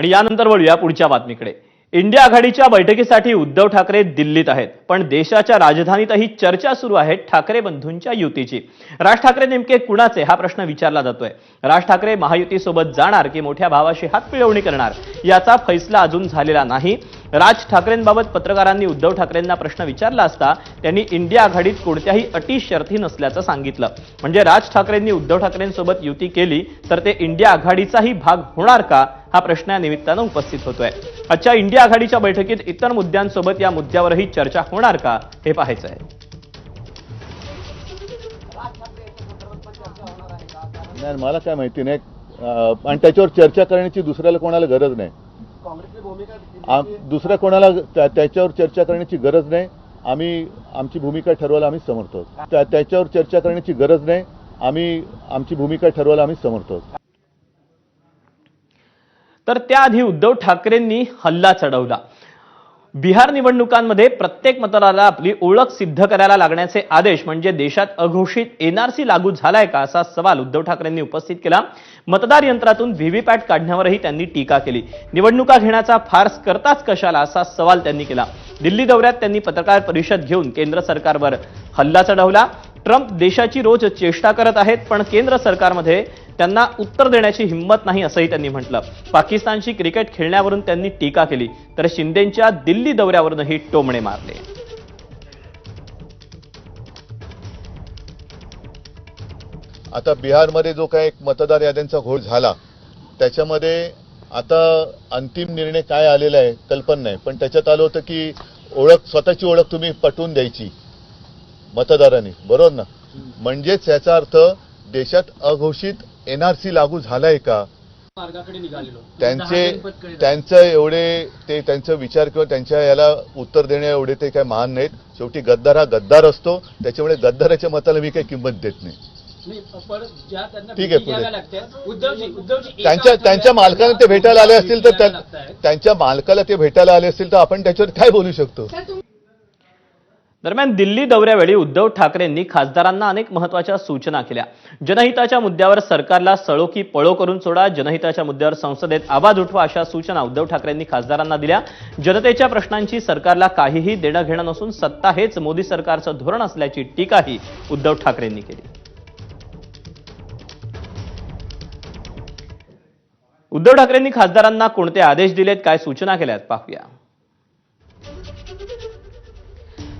आणि यानंतर वळूया पुढच्या बातमीकडे। इंडिया आघाडीच्या बैठकीसाठी उद्धव ठाकरे दिल्लीत आहेत, पण देशाच्या राजधानीतही चर्चा सुरू आहे ठाकरे बंधूंच्या युतीची। राज ठाकरे नेमके कुणाचे हा प्रश्न विचारला जातोय। राज ठाकरे महायुतीसोबत जाणार की मोठ्या भावाशी हातमिळवणी करणार याचा फैसला अजून झालेला नाही। राज ठाकरेंबाबत पत्रकारांनी उद्धव ठाकरेंना प्रश्न विचारला असता त्यांनी इंडिया आघाडीत कोणत्याही अटी शर्ती नसल्याचं सांगितलं। म्हणजे राज ठाकरेंनी उद्धव ठाकरेंसोबत युती केली तर ते इंडिया आघाडीचाही भाग होणार का हा प्रश्न या निमित्तानं उपस्थित होतोय। आजच्या इंडिया आघाडीच्या बैठकीत इतर मुद्द्यांसोबत या मुद्द्यावरही चर्चा होणार का हे पाहायचं आहे। नाही, मला काय माहिती नाही आणि त्याच्यावर चर्चा करण्याची दुसऱ्याला कोणाला गरज नाही। दुसऱ्या कोणाला त्याच्यावर चर्चा करण्याची गरज नाही। आम्ही आमची भूमिका ठरवायला आम्ही समर्थ आहोत। त्याच्यावर चर्चा करण्याची गरज नाही। आम्ही आमची भूमिका ठरवायला आम्ही समर्थ आहोत। तर त्याआधी उद्धव ठाकरेंनी हल्ला चढवला। बिहार निवडणुकांमध्ये प्रत्येक मतदाराला आपली ओळख सिद्ध करायला लागण्याचे आदेश म्हणजे देशात अघोषित एनआरसी लागू झालाय का असा सवाल उद्धव ठाकरेंनी उपस्थित केला। मतदार यंत्रातून व्हीव्हीपॅट काढण्यावरही त्यांनी टीका केली। निवडणुका घेण्याचा फार्स करताच कशाला असा सवाल त्यांनी केला। दिल्ली दौऱ्यात त्यांनी पत्रकार परिषद घेऊन केंद्र सरकारवर हल्ला चढवला। ट्रम्प देशाची रोज चेष्टा करत आहेत, पण केंद्र सरकारमध्ये त्यांना उत्तर देण्याची हिंमत नाही असंही त्यांनी म्हटलं। पाकिस्तानशी क्रिकेट खेळण्यावरून त्यांनी टीका केली, तर शिंदेंच्या दिल्ली दौऱ्यावरूनही टोमणे मारले। आता बिहारमध्ये जो काय एक मतदार याद्यांचा घोळ झाला त्याच्यामध्ये आता अंतिम निर्णय काय आलेला आहे कल्पना नाही, पण त्याच्यात आलं होतं की स्वतःची ओळख तुम्ही पटवून द्यायची मतदारांनी, बरोबर ना। म्हणजेच याचा अर्थ देशात अघोषित एनआरसी लागू झालाय का त्यांचं एवढे ते त्यांचा विचार किंवा त्यांच्या याला उत्तर देण्या एवढे ते काय महान नाहीत। शेवटी गद्दार हा गद्दार असतो, त्याच्यामुळे गद्दाराच्या मताला मी काही किंमत देत नाही। ठीक आहे, पुढे त्यांच्या मालकाला ते भेटायला आले असतील तर त्यांच्या मालकाला ते भेटायला आले असतील तर आपण त्याच्यावर काय बोलू शकतो। दरम्यान दिल्ली दौऱ्यावेळी उद्धव ठाकरेंनी खासदारांना अनेक महत्त्वाच्या सूचना केल्या। जनहिताच्या मुद्द्यावर सरकारला सळो की पळो करून सोडा, जनहिताच्या मुद्द्यावर संसदेत आवाज उठवा अशा सूचना उद्धव ठाकरेंनी खासदारांना दिल्या। जनतेच्या प्रश्नांची सरकारला काहीही देणं घेणं नसून सत्ता हेच मोदी सरकारचं धोरण असल्याची टीकाही उद्धव ठाकरेंनी केली। उद्धव ठाकरेंनी खासदारांना कोणते आदेश दिलेत, काय सूचना केल्यात पाहूया।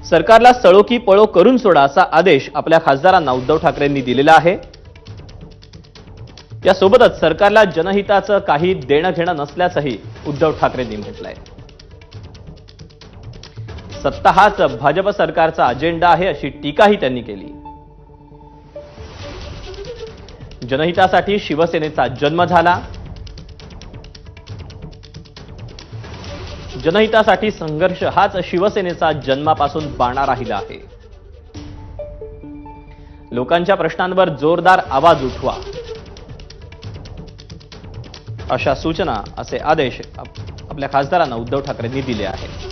सरकारला सळो की पळो करून सोडा असा आदेश आपल्या खासदारांना उद्धव ठाकरेंनी दिलेला आहे। यासोबतच सरकारला जनहिताचं काही देणं घेणं नसल्याचंही उद्धव ठाकरेंनी म्हटलंय। सत्ता हाच भाजप सरकारचा अजेंडा आहे अशी टीकाही त्यांनी केली। जनहितासाठी शिवसेनेचा जन्म झाला, जनहितासाठी संघर्ष हाच शिवसेनेचा जन्मापासून बाणा राहिला आहे। लोकांच्या प्रश्नांवर जोरदार आवाज उठवा अशा सूचना, असे आदेश आपल्या खासदारांना उद्धव ठाकरेंनी दिले आहेत।